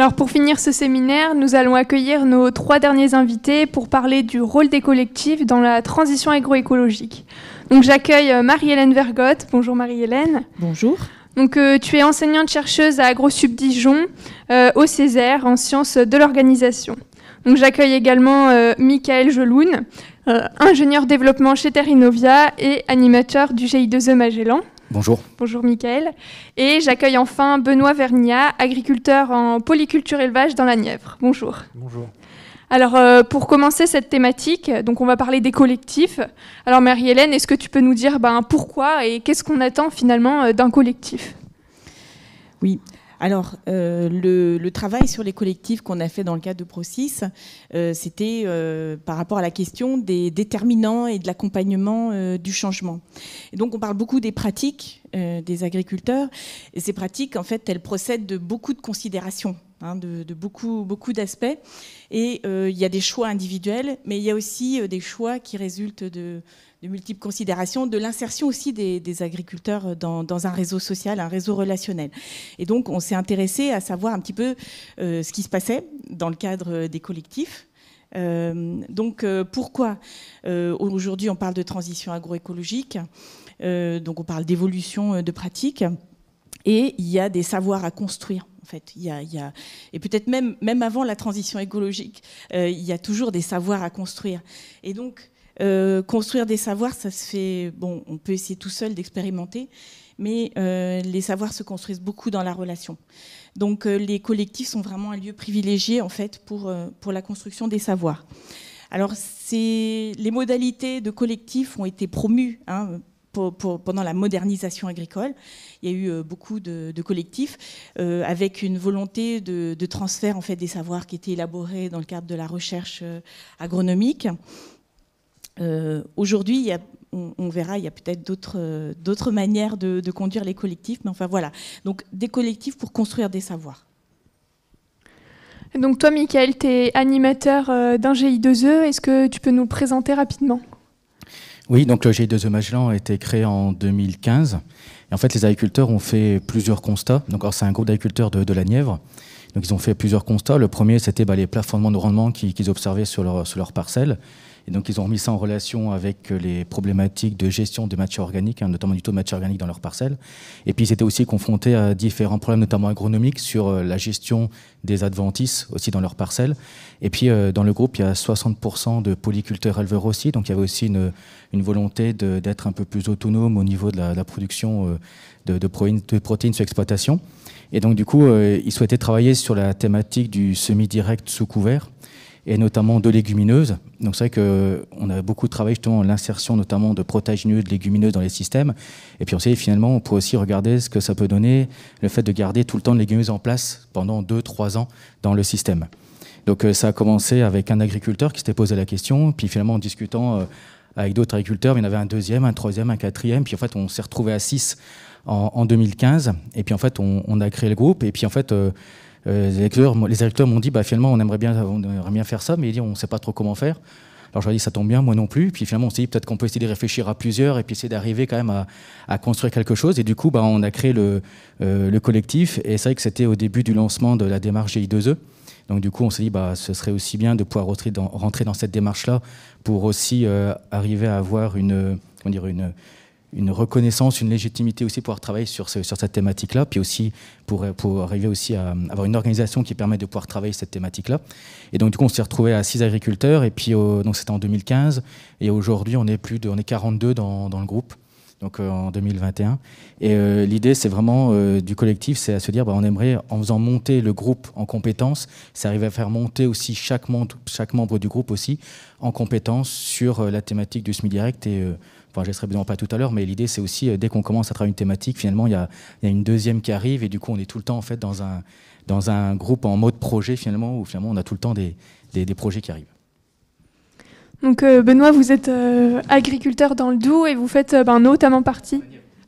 Alors pour finir ce séminaire, nous allons accueillir nos 3 derniers invités pour parler du rôle des collectifs dans la transition agroécologique. Donc j'accueille Marie-Hélène Vergotte. Bonjour Marie-Hélène. Bonjour. Donc tu es enseignante-chercheuse à AgroSup Dijon, au Césaire, en sciences de l'organisation. Donc j'accueille également Michael Joloun, ingénieur développement chez Terrinovia et animateur du GI2E Magellan. Bonjour. Bonjour Michael. Et j'accueille enfin Benoît Vergnat, agriculteur en polyculture élevage dans la Nièvre. Bonjour. Bonjour. Alors pour commencer cette thématique, donc on va parler des collectifs. Alors Marie-Hélène, est-ce que tu peux nous dire pourquoi et qu'est-ce qu'on attend finalement d'un collectif ? Oui. Alors, le travail sur les collectifs qu'on a fait dans le cadre de Procis, c'était par rapport à la question des déterminants et de l'accompagnement du changement. Et donc, on parle beaucoup des pratiques des agriculteurs. Et ces pratiques, en fait, elles procèdent de beaucoup de considérations, de beaucoup d'aspects. Et il y a des choix individuels, mais il y a aussi des choix qui résultent de multiples considérations, de l'insertion aussi des agriculteurs dans un réseau social, un réseau relationnel. Et donc, on s'est intéressé à savoir un petit peu ce qui se passait dans le cadre des collectifs. Pourquoi aujourd'hui on parle de transition agroécologique, donc on parle d'évolution de pratiques, et il y a des savoirs à construire. En fait, et peut-être même avant la transition écologique, il y a toujours des savoirs à construire. Et donc, construire des savoirs, ça se fait. Bon, on peut essayer tout seul d'expérimenter, mais les savoirs se construisent beaucoup dans la relation. Donc, les collectifs sont vraiment un lieu privilégié en fait pour la construction des savoirs. Alors, les modalités de collectifs ont été promues. Pendant la modernisation agricole, il y a eu beaucoup de collectifs avec une volonté de transfert en fait, des savoirs qui étaient élaborés dans le cadre de la recherche agronomique. Aujourd'hui, on verra, il y a peut-être d'autres manières de conduire les collectifs, mais enfin voilà. Donc des collectifs pour construire des savoirs. Donc toi, Michael, tu es animateur d'un GI2E. Est-ce que tu peux nous présenter rapidement ? Oui, donc le GI2E Magellan a été créé en 2015. Et en fait, les agriculteurs ont fait plusieurs constats. Donc, c'est un groupe d'agriculteurs de la Nièvre. Donc, ils ont fait plusieurs constats. Le premier, c'était les plafonnements de rendement qu'ils observaient sur leur parcelle. Et donc, ils ont remis ça en relation avec les problématiques de gestion des matières organiques, notamment du taux de matières organiques dans leurs parcelles. Et puis, ils étaient aussi confrontés à différents problèmes, notamment agronomiques, sur la gestion des adventices aussi dans leurs parcelles. Et puis, dans le groupe, il y a 60% de polyculteurs éleveurs aussi. Donc, il y avait aussi une volonté d'être un peu plus autonome au niveau de la production de protéines sur exploitation. Et donc, du coup, ils souhaitaient travailler sur la thématique du semi-direct sous couvert, et notamment de légumineuses. Donc c'est vrai qu'on a beaucoup travaillé justement l'insertion notamment de protéagineux, de légumineuses dans les systèmes. Et puis on s'est dit finalement on pourrait aussi regarder ce que ça peut donner, le fait de garder tout le temps de légumineuses en place pendant 2-3 ans dans le système. Donc ça a commencé avec un agriculteur qui s'était posé la question, puis finalement en discutant avec d'autres agriculteurs, il y en avait un deuxième, un troisième, un quatrième, puis en fait on s'est retrouvé à 6 en 2015, et puis en fait on a créé le groupe, et puis en fait les agriculteurs m'ont dit finalement on aimerait bien faire ça, mais on ne sait pas trop comment faire. Alors je leur ai dit ça tombe bien, moi non plus. Puis finalement on s'est dit peut-être qu'on peut essayer de réfléchir à plusieurs et puis essayer d'arriver quand même à construire quelque chose. Et du coup on a créé le collectif, et c'est vrai que c'était au début du lancement de la démarche GI2E. Donc du coup on s'est dit ce serait aussi bien de pouvoir rentrer dans cette démarche-là pour aussi arriver à avoir une reconnaissance, une légitimité aussi pour pouvoir travailler sur cette thématique-là, puis aussi pour arriver aussi à avoir une organisation qui permet de pouvoir travailler cette thématique-là. Et donc du coup on s'est retrouvé à 6 agriculteurs, et puis donc c'était en 2015, et aujourd'hui on est 42 dans le groupe, donc en 2021. Et l'idée c'est vraiment du collectif, c'est à se dire on aimerait, en faisant monter le groupe en compétences, c'est arriver à faire monter aussi chaque membre du groupe aussi en compétences sur la thématique du semi-direct. Et je ne laisserai évidemment pas tout à l'heure, mais l'idée c'est aussi, dès qu'on commence à travailler une thématique, finalement il y a une deuxième qui arrive, et du coup on est tout le temps en fait dans un groupe en mode projet finalement, où finalement on a tout le temps des projets qui arrivent. Donc Benoît, vous êtes agriculteur dans le Doubs, et vous faites notamment partie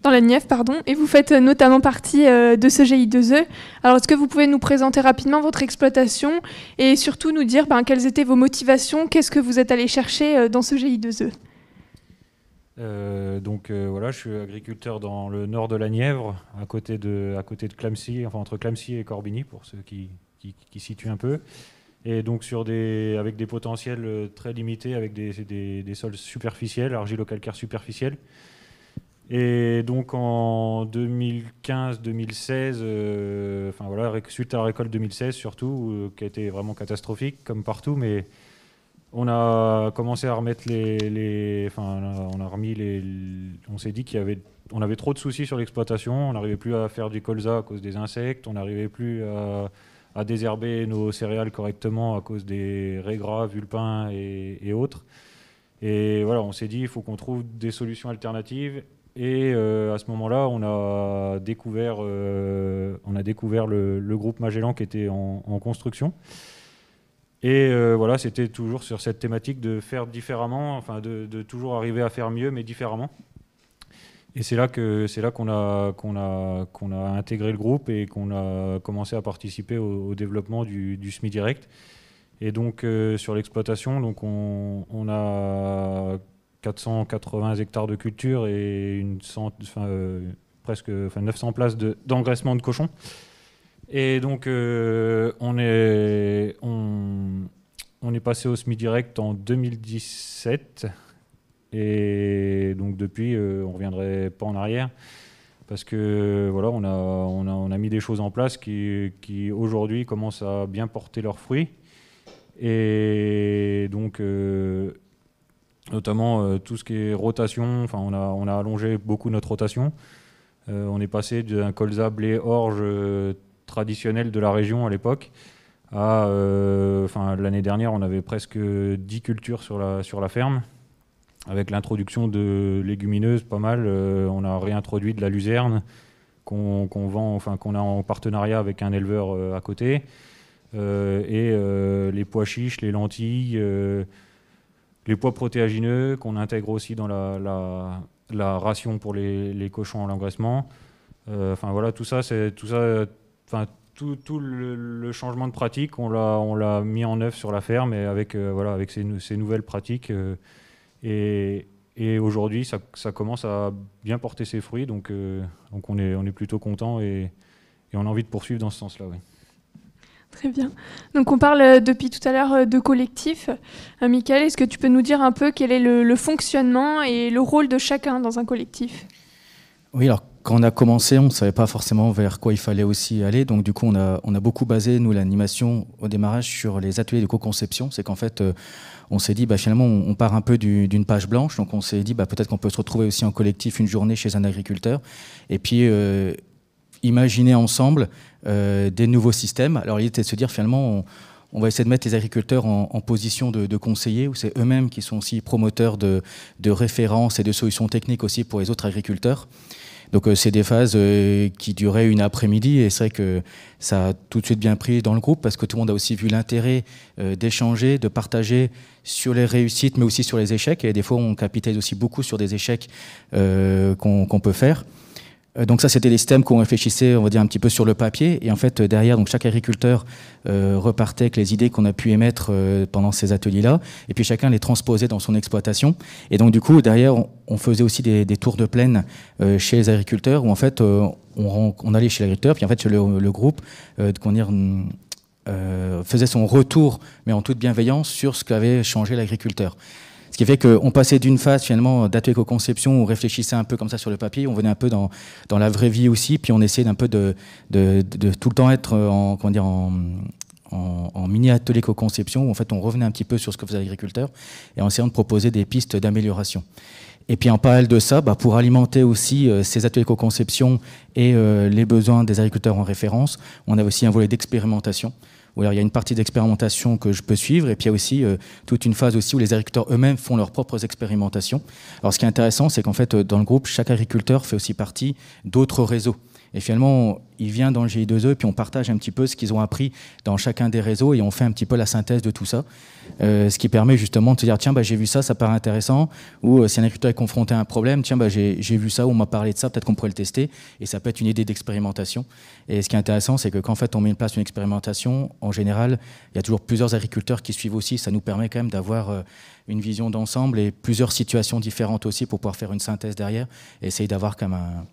dans la Nièvre, et vous faites notamment partie de ce GI2E. Alors est-ce que vous pouvez nous présenter rapidement votre exploitation et surtout nous dire quelles étaient vos motivations, qu'est-ce que vous êtes allé chercher dans ce GI2E? Voilà, je suis agriculteur dans le nord de la Nièvre, à côté de Clamecy, enfin entre Clamecy et Corbigny, pour ceux qui qui situe un peu. Et donc avec des potentiels très limités, avec des sols superficiels, argilo-calcaires superficiels. Et donc en 2015-2016, suite à la récolte 2016 surtout, qui a été vraiment catastrophique comme partout, mais on a commencé à remettre on s'est dit on avait trop de soucis sur l'exploitation, on n'arrivait plus à faire du colza à cause des insectes, on n'arrivait plus à désherber nos céréales correctement à cause des raies gras, vulpins et autres. Et voilà, on s'est dit il faut qu'on trouve des solutions alternatives. Et à ce moment-là, on a découvert le groupe Magellan qui était en construction. Et voilà, c'était toujours sur cette thématique de faire différemment, enfin de toujours arriver à faire mieux, mais différemment. Et c'est là qu'on a intégré le groupe et qu'on a commencé à participer au développement du SMI Direct. Et donc sur l'exploitation, donc on a 480 hectares de culture et presque 900 places d'engraissement de cochons. Et donc on est passé au SMI Direct en 2017. Et donc depuis, on ne reviendrait pas en arrière parce que voilà, on a mis des choses en place qui aujourd'hui commencent à bien porter leurs fruits. Et donc notamment tout ce qui est rotation, enfin on a allongé beaucoup notre rotation. On est passé d'un colza blé orge traditionnel de la région à l'époque à l'année dernière on avait presque 10 cultures sur la ferme. Avec l'introduction de légumineuses, pas mal, on a réintroduit de la luzerne qu'on a en partenariat avec un éleveur à côté, les pois chiches, les lentilles, les pois protéagineux qu'on intègre aussi dans la ration pour les cochons en engraissement. Voilà, tout le changement de pratique, on l'a mis en œuvre sur la ferme et avec ces nouvelles pratiques. Et aujourd'hui, ça commence à bien porter ses fruits, donc on est plutôt content et on a envie de poursuivre dans ce sens-là. Oui. Très bien. Donc on parle depuis tout à l'heure de collectif. Michael, est-ce que tu peux nous dire un peu quel est le fonctionnement et le rôle de chacun dans un collectif ? Oui, alors quand on a commencé, on ne savait pas forcément vers quoi il fallait aussi aller. Donc du coup, on a beaucoup basé, nous, l'animation au démarrage sur les ateliers de co-conception. C'est qu'en fait, on s'est dit, finalement, on part un peu d'une page blanche. Donc on s'est dit, peut-être qu'on peut se retrouver aussi en collectif une journée chez un agriculteur. Et puis, imaginer ensemble des nouveaux systèmes. Alors l'idée était de se dire, finalement, on va essayer de mettre les agriculteurs en position de conseillers, où c'est eux-mêmes qui sont aussi promoteurs de références et de solutions techniques aussi pour les autres agriculteurs. Donc c'est des phases qui duraient une après-midi et c'est vrai que ça a tout de suite bien pris dans le groupe parce que tout le monde a aussi vu l'intérêt d'échanger, de partager sur les réussites mais aussi sur les échecs et des fois on capitalise aussi beaucoup sur des échecs qu'on peut faire. Donc ça, c'était les systèmes qu'on réfléchissait, on va dire, un petit peu sur le papier. Et en fait, derrière, donc chaque agriculteur repartait avec les idées qu'on a pu émettre pendant ces ateliers-là. Et puis chacun les transposait dans son exploitation. Et donc du coup, derrière, on faisait aussi des tours de plaine chez les agriculteurs, où en fait, on allait chez l'agriculteur, puis en fait, le groupe, faisait son retour, mais en toute bienveillance, sur ce qu'avait changé l'agriculteur. Ce qui fait qu'on passait d'une phase finalement d'atelier co-conception où on réfléchissait un peu comme ça sur le papier, on venait un peu dans la vraie vie aussi, puis on essayait un peu de tout le temps être en mini-atelier co-conception où en fait on revenait un petit peu sur ce que faisait l'agriculteur et en essayant de proposer des pistes d'amélioration. Et puis en parallèle de ça, pour alimenter aussi ces ateliers co-conception et les besoins des agriculteurs en référence, on a aussi un volet d'expérimentation. Alors, il y a une partie d'expérimentation que je peux suivre et puis il y a aussi toute une phase aussi où les agriculteurs eux-mêmes font leurs propres expérimentations. Alors ce qui est intéressant, c'est qu'en fait dans le groupe, chaque agriculteur fait aussi partie d'autres réseaux. Et finalement, il vient dans le GI2E et puis on partage un petit peu ce qu'ils ont appris dans chacun des réseaux et on fait un petit peu la synthèse de tout ça. Ce qui permet justement de se dire, tiens, j'ai vu ça, ça paraît intéressant. Ou si un agriculteur est confronté à un problème, tiens, j'ai vu ça, on m'a parlé de ça, peut-être qu'on pourrait le tester. Et ça peut être une idée d'expérimentation. Et ce qui est intéressant, c'est que quand en fait, on met en place une expérimentation, en général, il y a toujours plusieurs agriculteurs qui suivent aussi. Ça nous permet quand même d'avoir une vision d'ensemble et plusieurs situations différentes aussi pour pouvoir faire une synthèse derrière et essayer d'avoir quand même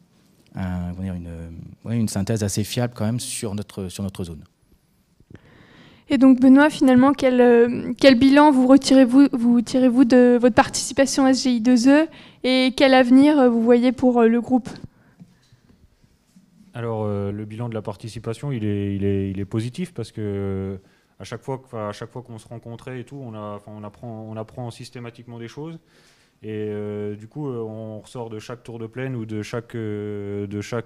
une synthèse assez fiable quand même sur notre zone. Et donc Benoît, finalement, quel bilan vous tirez-vous de votre participation à SGI2E et quel avenir vous voyez pour le groupe? Alors le bilan de la participation, il est positif parce que à chaque fois qu'on se rencontrait et tout, on apprend systématiquement des choses. Et du coup, on ressort de chaque tour de plaine ou de chaque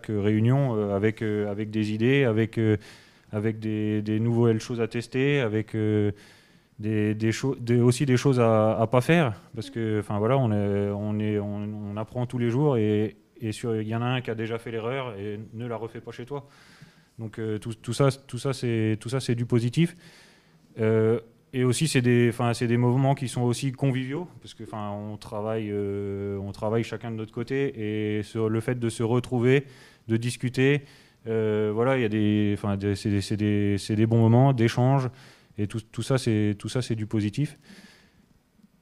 réunion avec des idées, avec des nouvelles choses à tester, avec aussi des choses à pas faire, parce que voilà, on apprend tous les jours et il y en a un qui a déjà fait l'erreur et ne la refait pas chez toi. Donc tout ça c'est du positif. Et aussi c'est des moments qui sont aussi conviviaux, parce que on travaille chacun de notre côté, et sur le fait de se retrouver, de discuter, voilà, il y a c'est des bons moments d'échange, et tout ça c'est du positif.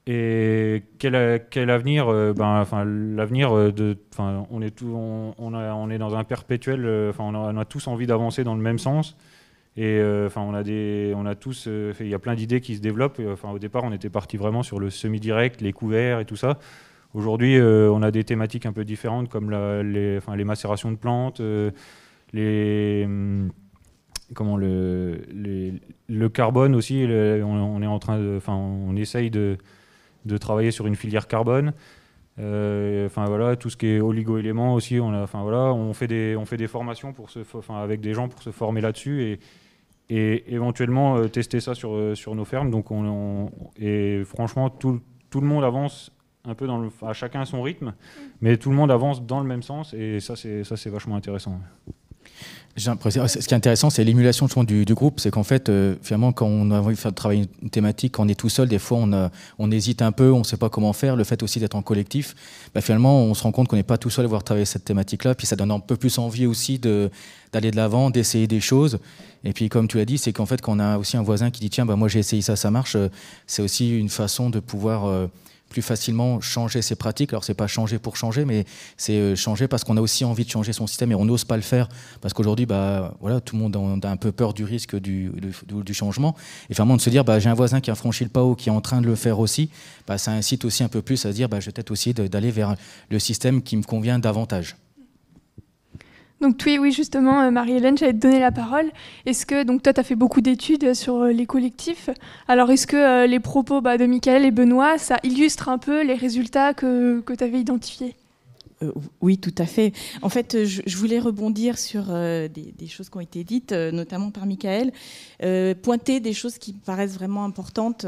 Et quel avenir? L'avenir on est dans un perpétuel, on a tous envie d'avancer dans le même sens. Et on a tous, il y a plein d'idées qui se développent. Au départ, on était parti vraiment sur le semi-direct, les couverts et tout ça. Aujourd'hui, on a des thématiques un peu différentes, comme les macérations de plantes, le carbone aussi. On essaye de travailler sur une filière carbone. Voilà, tout ce qui est oligo-éléments aussi. On fait des formations avec des gens pour se former là-dessus et éventuellement tester ça sur nos fermes. Donc et franchement, tout le monde avance un peu à chacun à son rythme, mais tout le monde avance dans le même sens, et ça c'est vachement intéressant. Ce qui est intéressant, c'est l'émulation du groupe. C'est qu'en fait, finalement, quand on a envie de faire travailler une thématique, quand on est tout seul, des fois, on hésite un peu, on ne sait pas comment faire. Le fait aussi d'être en collectif, finalement, on se rend compte qu'on n'est pas tout seul à voir travailler cette thématique-là. Puis ça donne un peu plus envie aussi d'aller de l'avant, d'essayer des choses. Et puis, comme tu l'as dit, c'est qu'en fait, quand on a aussi un voisin qui dit « Tiens, moi, j'ai essayé ça, ça marche », c'est aussi une façon de pouvoir plus facilement changer ses pratiques. Alors, c'est pas changer pour changer, mais c'est changer parce qu'on a aussi envie de changer son système et on n'ose pas le faire parce qu'aujourd'hui, voilà, tout le monde a un peu peur du risque du changement. Et vraiment de se dire, j'ai un voisin qui a franchi le pas ou qui est en train de le faire aussi, ça incite aussi un peu plus à se dire, je vais peut-être aussi d'aller vers le système qui me convient davantage. Donc oui, justement, Marie-Hélène, j'allais te donner la parole. Est-ce que, donc toi, tu as fait beaucoup d'études sur les collectifs. Alors, est-ce que les propos de Michael et Benoît, ça illustre un peu les résultats que tu avais identifiés? Oui, tout à fait. En fait, je voulais rebondir sur des choses qui ont été dites, notamment par Michael. Pointer des choses qui me paraissent vraiment importantes.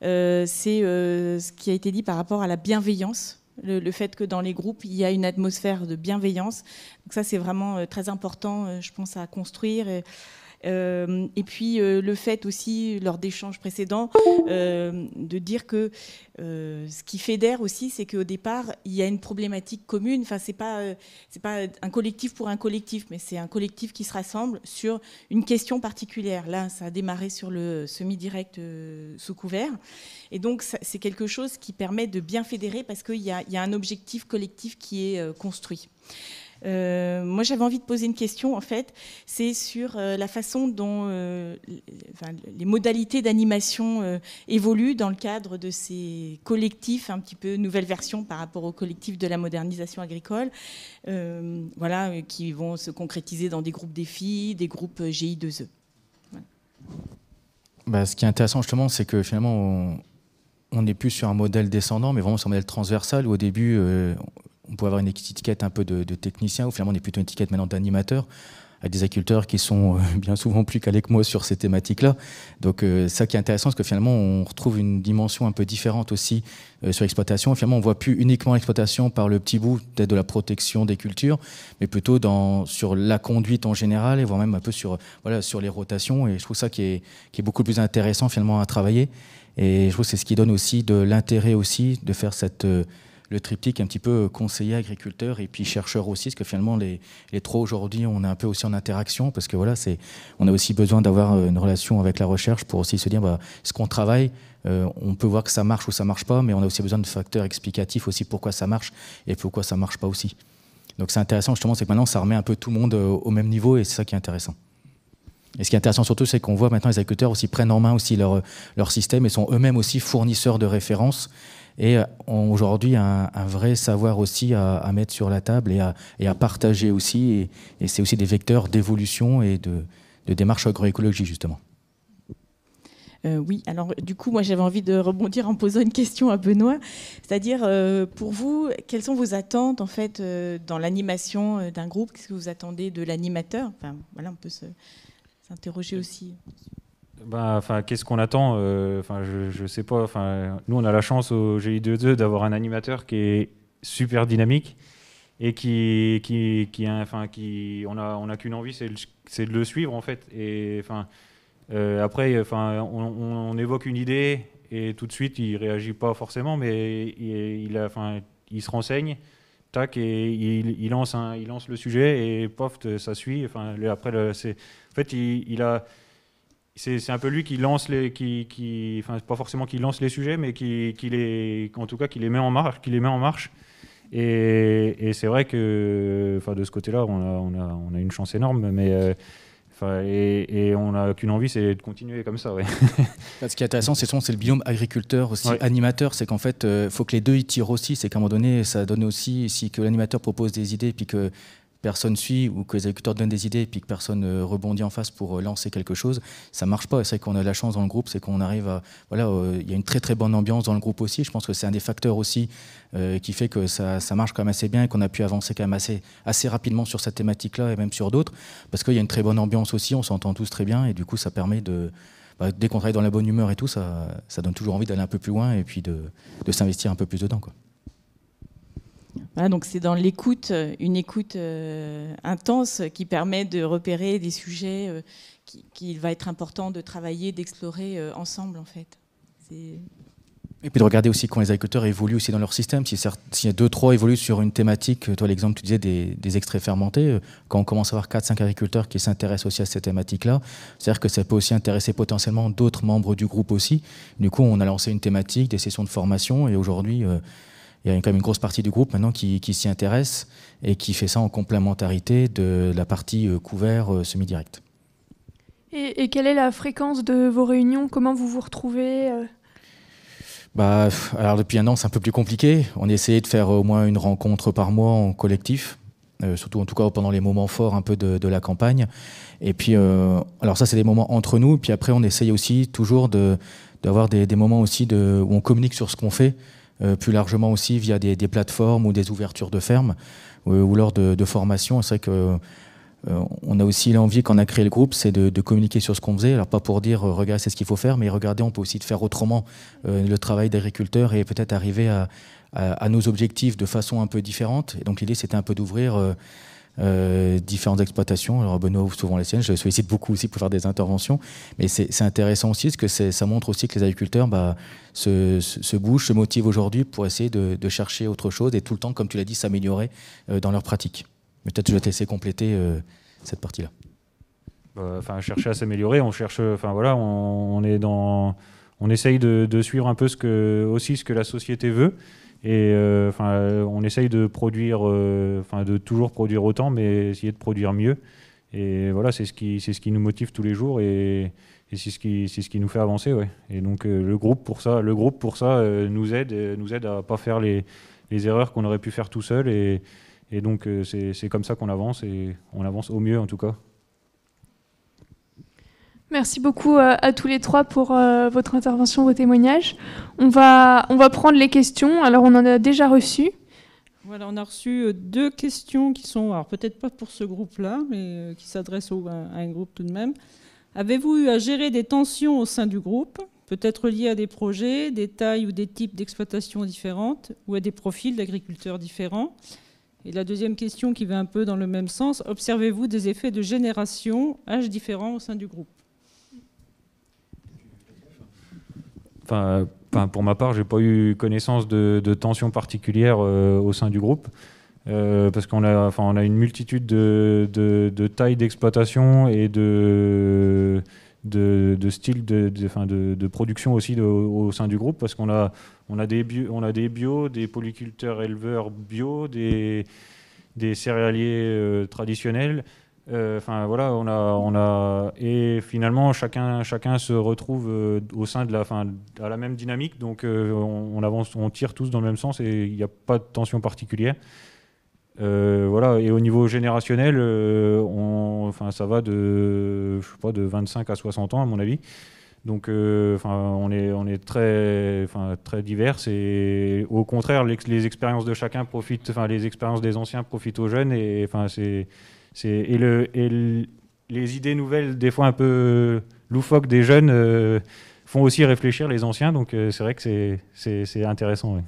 C'est ce qui a été dit par rapport à la bienveillance. Le fait que dans les groupes, il y a une atmosphère de bienveillance. Donc ça, c'est vraiment très important, je pense, à construire. Et puis, le fait aussi, lors d'échanges précédents, de dire que ce qui fédère aussi, c'est qu'au départ, il y a une problématique commune. Enfin, c'est pas un collectif pour un collectif, mais c'est un collectif qui se rassemble sur une question particulière. Là, ça a démarré sur le semi-direct sous couvert. Et donc, c'est quelque chose qui permet de bien fédérer parce qu'il y a un objectif collectif qui est construit. Moi, j'avais envie de poser une question, en fait, c'est sur la façon dont les modalités d'animation évoluent dans le cadre de ces collectifs, un petit peu nouvelle version par rapport aux collectifs de la modernisation agricole, voilà, qui vont se concrétiser dans des groupes défis, des groupes GI2E. Voilà. Ce qui est intéressant, justement, c'est que finalement, on n'est plus sur un modèle descendant, mais vraiment sur un modèle transversal, où au début, on peut avoir une étiquette un peu de technicien, ou finalement on est plutôt une étiquette maintenant d'animateur, avec des agriculteurs qui sont bien souvent plus calés que moi sur ces thématiques-là. Donc ça qui est intéressant, c'est que finalement on retrouve une dimension un peu différente aussi sur l'exploitation. Finalement on ne voit plus uniquement l'exploitation par le petit bout peut-être de la protection des cultures, mais plutôt sur la conduite en général, et voire même un peu sur les rotations. Et je trouve ça qui est beaucoup plus intéressant finalement à travailler. Et je trouve que c'est ce qui donne aussi de l'intérêt aussi de faire le triptyque un petit peu conseiller, agriculteur et puis chercheur aussi, parce que finalement les trois aujourd'hui on est un peu aussi en interaction, parce que voilà, on a aussi besoin d'avoir une relation avec la recherche pour aussi se dire ce qu'on travaille, on peut voir que ça marche ou ça marche pas, mais on a aussi besoin de facteurs explicatifs aussi pourquoi ça marche et pourquoi ça marche pas aussi. Donc c'est intéressant justement, c'est que maintenant ça remet un peu tout le monde au même niveau, et c'est ça qui est intéressant. Et ce qui est intéressant surtout, c'est qu'on voit maintenant les agriculteurs aussi prennent en main aussi leur système et sont eux-mêmes aussi fournisseurs de références et ont aujourd'hui un vrai savoir aussi à mettre sur la table et à partager aussi. Et c'est aussi des vecteurs d'évolution et de démarche agroécologie, justement. Oui, alors du coup, moi j'avais envie de rebondir en posant une question à Benoît, c'est-à-dire pour vous, quelles sont vos attentes en fait dans l'animation d'un groupe? Qu'est-ce que vous attendez de l'animateur? Enfin, voilà, on peut s'interroger aussi. Enfin, qu'est-ce qu'on attend? Enfin, je sais pas. Enfin, nous, on a la chance au GI2E d'avoir un animateur qui est super dynamique et on a qu'une envie, c'est de le suivre en fait. Et enfin. Après, on évoque une idée et tout de suite, il réagit pas forcément, mais il se renseigne, tac, et il lance le sujet et pof, ça suit. Enfin, après, c'est un peu lui qui lance pas forcément qui lance les sujets, mais en tout cas, qui les met en marche. Et c'est vrai que, de ce côté-là, on a une chance énorme, mais et on n'a qu'une envie, c'est de continuer comme ça. Ouais. Ce qui est intéressant, c'est le binôme agriculteur aussi animateur, c'est qu'en fait, faut que les deux y tirent aussi. C'est qu'à un moment donné, ça donne aussi, si que l'animateur propose des idées, puis que personne suit, ou que les agriculteurs donnent des idées, puis que personne rebondit en face pour lancer quelque chose, ça marche pas. Et c'est vrai qu'on a de la chance dans le groupe, c'est qu'on arrive à... Voilà, il y a une très très bonne ambiance dans le groupe aussi. Je pense que c'est un des facteurs aussi qui fait que ça marche quand même assez bien et qu'on a pu avancer quand même assez rapidement sur cette thématique-là et même sur d'autres, parce qu'il y a une très bonne ambiance aussi, on s'entend tous très bien, et du coup ça permet de... dès qu'on travaille dans la bonne humeur et tout, ça donne toujours envie d'aller un peu plus loin et puis de s'investir un peu plus dedans, quoi. Voilà, donc c'est dans l'écoute, une écoute intense qui permet de repérer des sujets qu'il va être important de travailler, d'explorer ensemble en fait. Et puis de regarder aussi quand les agriculteurs évoluent aussi dans leur système. S'il y a 2-3 évoluent sur une thématique, toi l'exemple tu disais des extraits fermentés, quand on commence à avoir 4-5 agriculteurs qui s'intéressent aussi à cette thématique-là, c'est-à-dire que ça peut aussi intéresser potentiellement d'autres membres du groupe aussi. Du coup, on a lancé une thématique, des sessions de formation, et aujourd'hui... il y a quand même une grosse partie du groupe maintenant qui s'y intéresse et qui fait ça en complémentarité de la partie couvert semi-direct. Et quelle est la fréquence de vos réunions? Comment vous vous retrouvez? Alors depuis un an, c'est un peu plus compliqué. On essayait de faire au moins une rencontre par mois en collectif, surtout en tout cas pendant les moments forts un peu de la campagne. Et puis, alors ça, c'est des moments entre nous. Puis après, on essaye aussi toujours d'avoir des moments aussi où on communique sur ce qu'on fait. Plus largement aussi via des plateformes ou des ouvertures de fermes ou lors de formations. C'est vrai qu'on a aussi l'envie, quand on a créé le groupe, c'est de communiquer sur ce qu'on faisait. Alors pas pour dire regardez, c'est ce qu'il faut faire, mais regardez, on peut aussi faire autrement le travail d'agriculteur et peut-être arriver à nos objectifs de façon un peu différente. Et donc l'idée, c'était un peu d'ouvrir différentes exploitations. Alors Benoît ouvre souvent les siennes, je le sollicite beaucoup aussi pour faire des interventions, mais c'est intéressant aussi parce que ça montre aussi que les agriculteurs se bougent, se motivent aujourd'hui pour essayer de chercher autre chose et tout le temps, comme tu l'as dit, s'améliorer dans leur pratique. Mais peut-être je vais te laisser compléter cette partie-là. Chercher à s'améliorer, on cherche, on essaye de suivre un peu ce que la société veut. Et on essaye de produire, de toujours produire autant, mais essayer de produire mieux. Et voilà, c'est ce qui nous motive tous les jours et c'est ce qui nous fait avancer, ouais. Et donc le groupe pour ça nous aide à pas faire les erreurs qu'on aurait pu faire tout seul. Et donc c'est comme ça qu'on avance et on avance au mieux en tout cas. Merci beaucoup à tous les trois pour votre intervention, vos témoignages. On va prendre les questions. Alors, on en a déjà reçu. Voilà, on a reçu 2 questions qui sont, alors peut-être pas pour ce groupe-là, mais qui s'adressent à un groupe tout de même. Avez-vous eu à gérer des tensions au sein du groupe, peut-être liées à des projets, des tailles ou des types d'exploitation différentes, ou à des profils d'agriculteurs différents? Et la deuxième question qui va un peu dans le même sens, observez-vous des effets de génération, âge différents au sein du groupe? Pour ma part, j'ai pas eu connaissance de tensions particulières au sein du groupe, parce qu'on a une multitude de tailles d'exploitation et de styles de production aussi au sein du groupe, parce qu'on a des bio, des polyculteurs éleveurs bio, des céréaliers traditionnels. Enfin voilà, et finalement chacun se retrouve au sein de à la même dynamique, donc on avance, on tire tous dans le même sens et il n'y a pas de tension particulière. Voilà, et au niveau générationnel, ça va de 25 à 60 ans à mon avis. Donc, on est très divers, et au contraire, les expériences de chacun profitent, les expériences des anciens profitent aux jeunes, et les idées nouvelles, des fois un peu loufoques des jeunes, font aussi réfléchir les anciens. Donc, c'est vrai que c'est intéressant. Oui.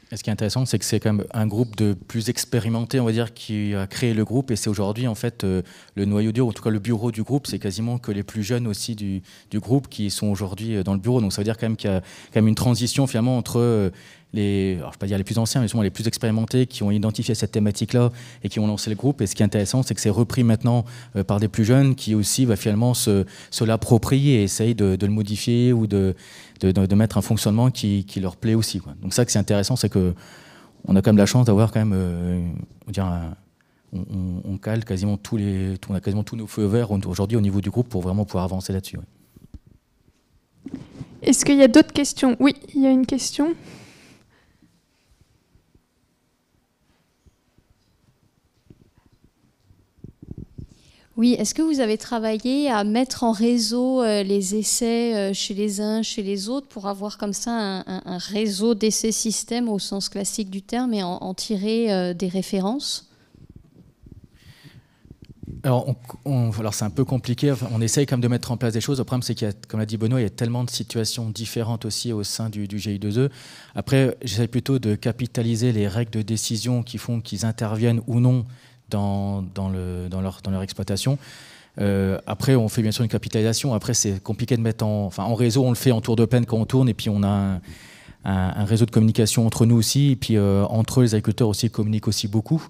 Et ce qui est intéressant, c'est que c'est quand même un groupe de plus expérimentés, on va dire, qui a créé le groupe. Et c'est aujourd'hui, en fait, le noyau dur, en tout cas le bureau du groupe, c'est quasiment que les plus jeunes aussi du groupe qui sont aujourd'hui dans le bureau. Donc ça veut dire quand même qu'il y a quand même une transition finalement entre alors je ne vais pas dire les plus anciens, mais souvent les plus expérimentés qui ont identifié cette thématique-là et qui ont lancé le groupe. Et ce qui est intéressant, c'est que c'est repris maintenant par des plus jeunes qui aussi va finalement se l'approprier et essayent de le modifier ou de mettre un fonctionnement qui leur plaît aussi, quoi. Donc ça que c'est intéressant, c'est que on a quand même la chance d'avoir quand même, on cale quasiment on a quasiment tous nos feux verts aujourd'hui au niveau du groupe pour vraiment pouvoir avancer là-dessus. Ouais. Est-ce qu'il y a d'autres questions? Oui, il y a une question. Oui, est-ce que vous avez travaillé à mettre en réseau les essais chez les uns, chez les autres, pour avoir comme ça un réseau d'essais système au sens classique du terme et en tirer des références? Alors, alors c'est un peu compliqué, on essaye quand même de mettre en place des choses. Le problème, c'est qu'il y a, comme l'a dit Benoît, il y a tellement de situations différentes aussi au sein du GI2E. Après, j'essaie plutôt de capitaliser les règles de décision qui font qu'ils interviennent ou non dans leur exploitation. Après, on fait bien sûr une capitalisation. Après, c'est compliqué de mettre en réseau, on le fait en tour de plaine quand on tourne, et puis on a un réseau de communication entre nous aussi, et puis entre eux, les agriculteurs aussi communiquent aussi beaucoup.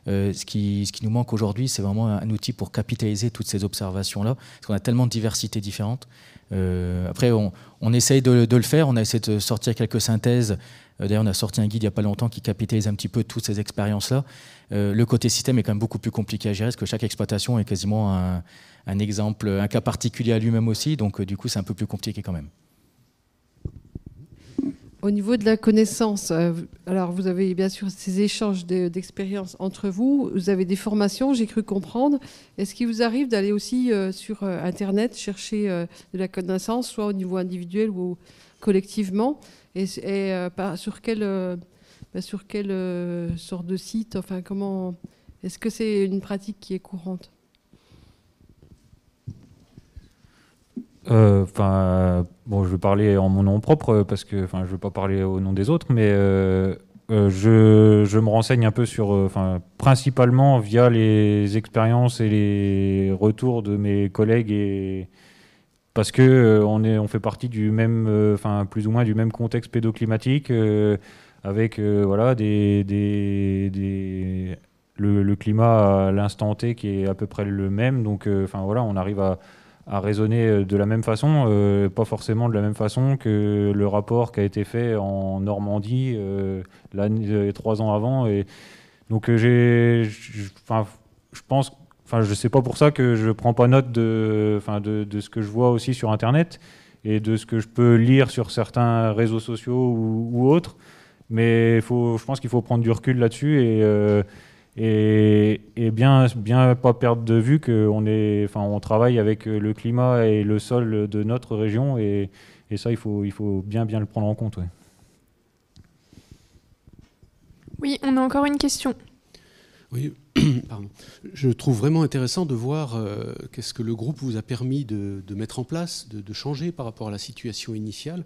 Ce qui nous manque aujourd'hui, c'est vraiment un outil pour capitaliser toutes ces observations-là, parce qu'on a tellement de diversités différentes. Après, on essaye de le faire, on a essayé de sortir quelques synthèses. D'ailleurs, on a sorti un guide il n'y a pas longtemps qui capitalise un petit peu toutes ces expériences-là. Le côté système est quand même beaucoup plus compliqué à gérer, parce que chaque exploitation est quasiment un exemple, un cas particulier à lui-même aussi, donc du coup, c'est un peu plus compliqué quand même. Au niveau de la connaissance, alors vous avez bien sûr ces échanges d'expériences entre vous, vous avez des formations, j'ai cru comprendre. Est-ce qu'il vous arrive d'aller aussi sur Internet chercher de la connaissance, soit au niveau individuel ou collectivement, et sur quelle sorte de site, enfin comment, est-ce que c'est une pratique qui est courante? Bon, je vais parler en mon nom propre parce que, je ne veux pas parler au nom des autres, mais je me renseigne un peu sur, principalement via les expériences et les retours de mes collègues, parce que on fait partie du même, plus ou moins du même contexte pédoclimatique, avec voilà le climat à l'instant T qui est à peu près le même, donc voilà, on arrive à raisonner de la même façon, pas forcément de la même façon que le rapport qui a été fait en Normandie 3 ans avant. Et donc je pense, je sais pas pour ça que je prends pas note de ce que je vois aussi sur Internet et de ce que je peux lire sur certains réseaux sociaux ou autres. Mais je pense qu'il faut prendre du recul là-dessus et bien pas perdre de vue qu'on travaille avec le climat et le sol de notre région, et ça, il faut bien le prendre en compte. Ouais. Oui, on a encore une question. Oui, pardon. Je trouve vraiment intéressant de voir qu'est-ce que le groupe vous a permis de mettre en place, de changer par rapport à la situation initiale,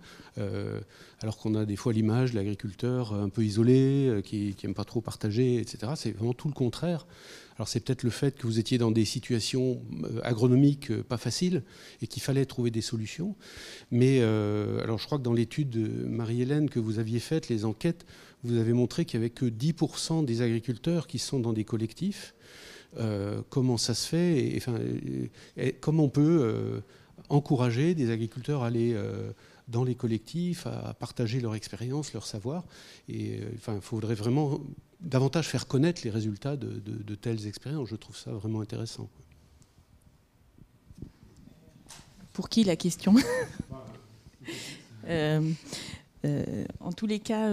alors qu'on a des fois l'image de l'agriculteur un peu isolé, qui n'aime pas trop partager, etc. C'est vraiment tout le contraire. Alors c'est peut-être le fait que vous étiez dans des situations agronomiques pas faciles et qu'il fallait trouver des solutions. Mais alors je crois que dans l'étude de Marie-Hélène que vous aviez faite, les enquêtes, vous avez montré qu'il n'y avait que 10% des agriculteurs qui sont dans des collectifs. Comment ça se fait et comment on peut encourager des agriculteurs à aller dans les collectifs, à partager leur expérience, leur savoir. Et il faudrait vraiment davantage faire connaître les résultats de telles expériences. Je trouve ça vraiment intéressant. Pour qui la question? En tous les cas,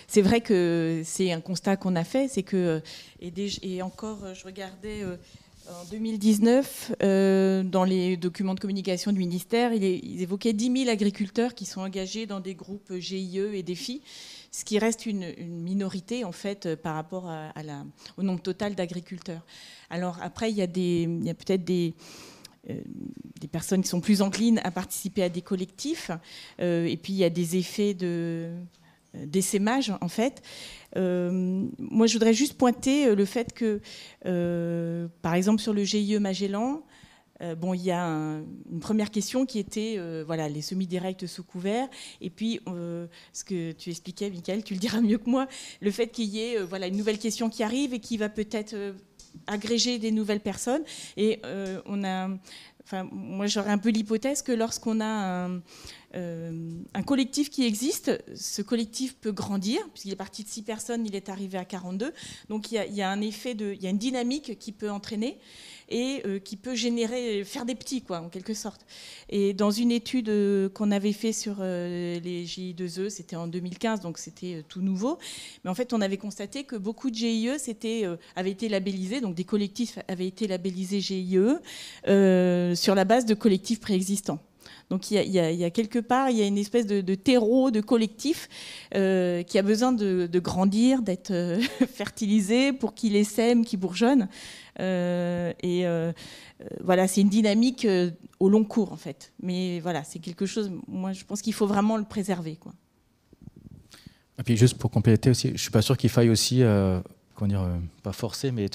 c'est vrai que c'est un constat qu'on a fait, c'est que, et encore, je regardais en 2019, dans les documents de communication du ministère, ils évoquaient 10 000 agriculteurs qui sont engagés dans des groupes GIE et défis, ce qui reste une minorité en fait par rapport au nombre total d'agriculteurs. Alors après, il y a peut-être des personnes qui sont plus enclines à participer à des collectifs, et puis il y a des effets d'essaimage en fait. Moi je voudrais juste pointer le fait que par exemple sur le GIE Magellan, il y a une première question qui était voilà, les semi-directs sous couvert, et puis ce que tu expliquais, Michael, tu le diras mieux que moi, le fait qu'il y ait voilà, une nouvelle question qui arrive et qui va peut-être agréger des nouvelles personnes. Et moi j'aurais un peu l'hypothèse que lorsqu'on a un collectif qui existe, ce collectif peut grandir, puisqu'il est parti de 6 personnes, il est arrivé à 42. Donc il y a un effet il y a une dynamique qui peut entraîner et qui peut faire des petits, quoi, en quelque sorte. Et dans une étude qu'on avait fait sur les GIE2E, c'était en 2015, donc c'était tout nouveau, mais en fait on avait constaté que beaucoup de GIE avaient été labellisés, donc des collectifs avaient été labellisés GIE sur la base de collectifs préexistants. Donc il y a quelque part, il y a une espèce de terreau, de collectif qui a besoin de grandir, d'être fertilisé pour qu'il essaime, qu'il bourgeonne. Voilà, c'est une dynamique au long cours en fait. Mais voilà, c'est quelque chose, moi je pense qu'il faut vraiment le préserver, quoi. Et puis juste pour compléter aussi, je ne suis pas sûr qu'il faille aussi, pas forcer, mais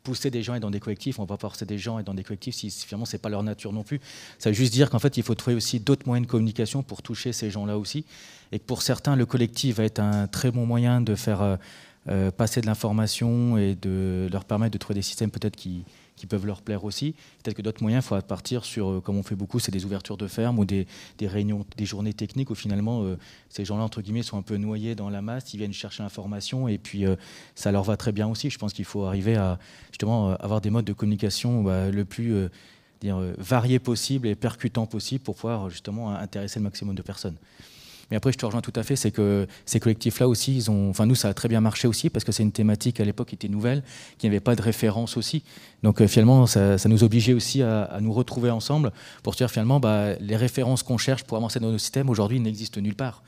pousser des gens à être dans des collectifs. On ne va pas forcer des gens à être dans des collectifs si finalement ce n'est pas leur nature non plus. Ça veut juste dire qu'en fait il faut trouver aussi d'autres moyens de communication pour toucher ces gens-là aussi. Et que pour certains, le collectif va être un très bon moyen de faire passer de l'information et de leur permettre de trouver des systèmes peut-être qui peuvent leur plaire aussi. Peut-être que d'autres moyens, il faut partir sur, comme on fait beaucoup, c'est des ouvertures de fermes ou des réunions, des journées techniques où finalement ces gens-là, entre guillemets, sont un peu noyés dans la masse, ils viennent chercher l'information et puis ça leur va très bien aussi. Je pense qu'il faut arriver à justement avoir des modes de communication le plus variés possible et percutants possible pour pouvoir justement intéresser le maximum de personnes. Mais après, je te rejoins tout à fait, c'est que ces collectifs-là aussi, nous, ça a très bien marché aussi, parce que c'est une thématique à l'époque qui était nouvelle, qui n'avait pas de référence aussi. Donc finalement, ça nous obligeait aussi à nous retrouver ensemble pour dire finalement, les références qu'on cherche pour avancer dans nos systèmes, aujourd'hui, n'existent nulle part.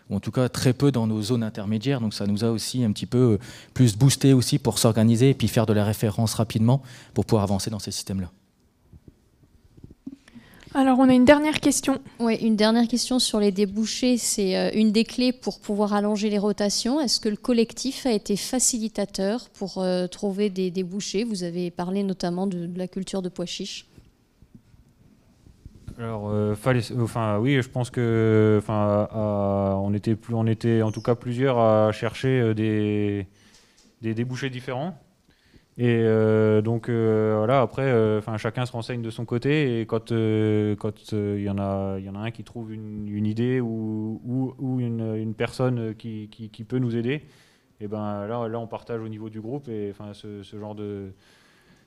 Ou en tout cas, très peu dans nos zones intermédiaires. Donc ça nous a aussi un petit peu plus boosté aussi pour s'organiser et puis faire de la référence rapidement pour pouvoir avancer dans ces systèmes-là. Alors, on a une dernière question. Oui, une dernière question sur les débouchés. C'est une des clés pour pouvoir allonger les rotations. Est-ce que le collectif a été facilitateur pour trouver des débouchés? Vous avez parlé notamment de la culture de pois chiches. Alors, oui, je pense que, on était en tout cas plusieurs à chercher des débouchés différents. Et donc voilà, après chacun se renseigne de son côté, et quand il y en a un qui trouve une idée ou une personne qui peut nous aider, et ben là on partage au niveau du groupe, et ce genre de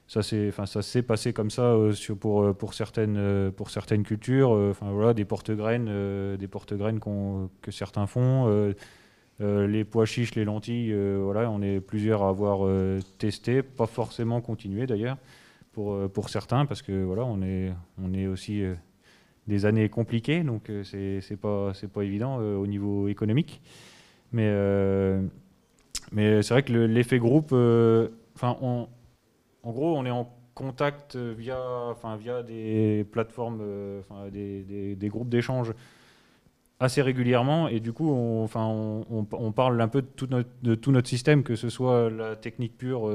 ça s'est passé comme ça pour certaines cultures, voilà, des porte-graines que certains font. Les pois chiches, les lentilles, voilà, on est plusieurs à avoir testé, pas forcément continué d'ailleurs, pour certains, parce que voilà, on est aussi des années compliquées, donc c'est pas évident au niveau économique. Mais c'est vrai que l'effet groupe, en gros, on est en contact via des plateformes, des groupes d'échange assez régulièrement, et du coup on parle un peu de tout notre système, que ce soit la technique pure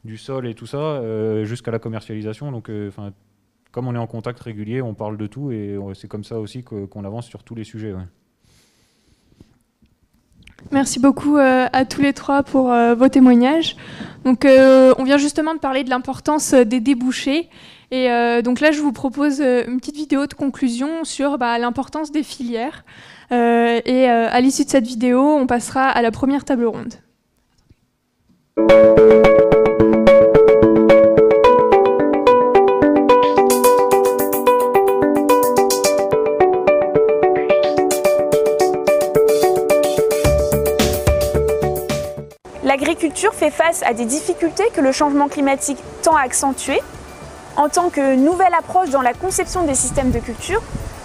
du sol et tout ça, jusqu'à la commercialisation. Donc comme on est en contact régulier, on parle de tout, et c'est comme ça aussi qu'on avance sur tous les sujets. Ouais. Merci beaucoup à tous les trois pour vos témoignages. Donc, on vient justement de parler de l'importance des débouchés. Et donc là, je vous propose une petite vidéo de conclusion sur l'importance des filières. Et à l'issue de cette vidéo, on passera à la première table ronde. L'agriculture fait face à des difficultés que le changement climatique tend à accentuer. En tant que nouvelle approche dans la conception des systèmes de culture,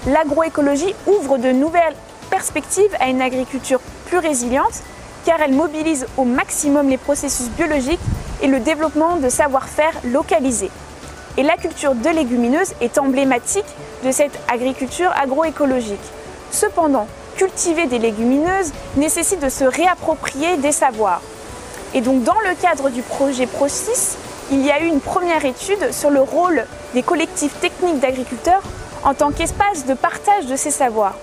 l'agroécologie ouvre de nouvelles perspectives à une agriculture plus résiliente, car elle mobilise au maximum les processus biologiques et le développement de savoir-faire localisés. Et la culture de légumineuses est emblématique de cette agriculture agroécologique. Cependant, cultiver des légumineuses nécessite de se réapproprier des savoirs. Et donc dans le cadre du projet PRO6, il y a eu une première étude sur le rôle des collectifs techniques d'agriculteurs en tant qu'espace de partage de ces savoirs.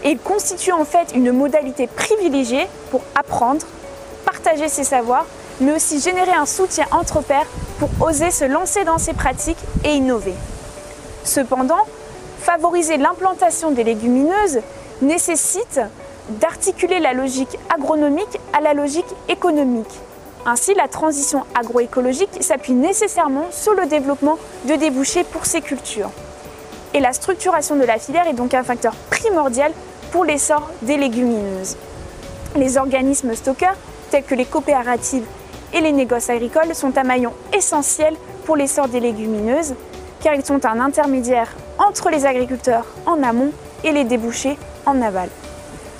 Et il constitue en fait une modalité privilégiée pour apprendre, partager ses savoirs, mais aussi générer un soutien entre pairs pour oser se lancer dans ces pratiques et innover. Cependant, favoriser l'implantation des légumineuses nécessite d'articuler la logique agronomique à la logique économique. Ainsi, la transition agroécologique s'appuie nécessairement sur le développement de débouchés pour ces cultures. Et la structuration de la filière est donc un facteur primordial pour l'essor des légumineuses. Les organismes stockeurs, tels que les coopératives et les négoces agricoles, sont un maillon essentiel pour l'essor des légumineuses, car ils sont un intermédiaire entre les agriculteurs en amont et les débouchés en aval.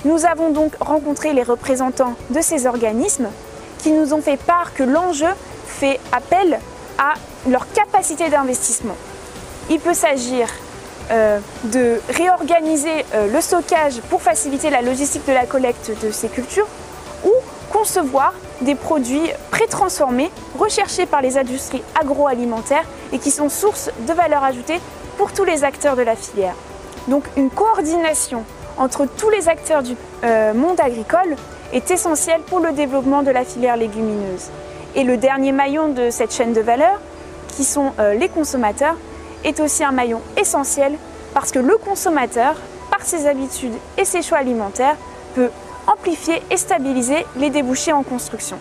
Nous avons donc rencontré les représentants de ces organismes qui nous ont fait part que l'enjeu fait appel à leur capacité d'investissement. Il peut s'agir de réorganiser le stockage pour faciliter la logistique de la collecte de ces cultures ou concevoir des produits pré-transformés recherchés par les industries agroalimentaires et qui sont source de valeur ajoutée pour tous les acteurs de la filière. Donc une coordination entre tous les acteurs du monde agricole est essentielle pour le développement de la filière légumineuse. Et le dernier maillon de cette chaîne de valeur, qui sont les consommateurs, est aussi un maillon essentiel parce que le consommateur, par ses habitudes et ses choix alimentaires, peut amplifier et stabiliser les débouchés en construction.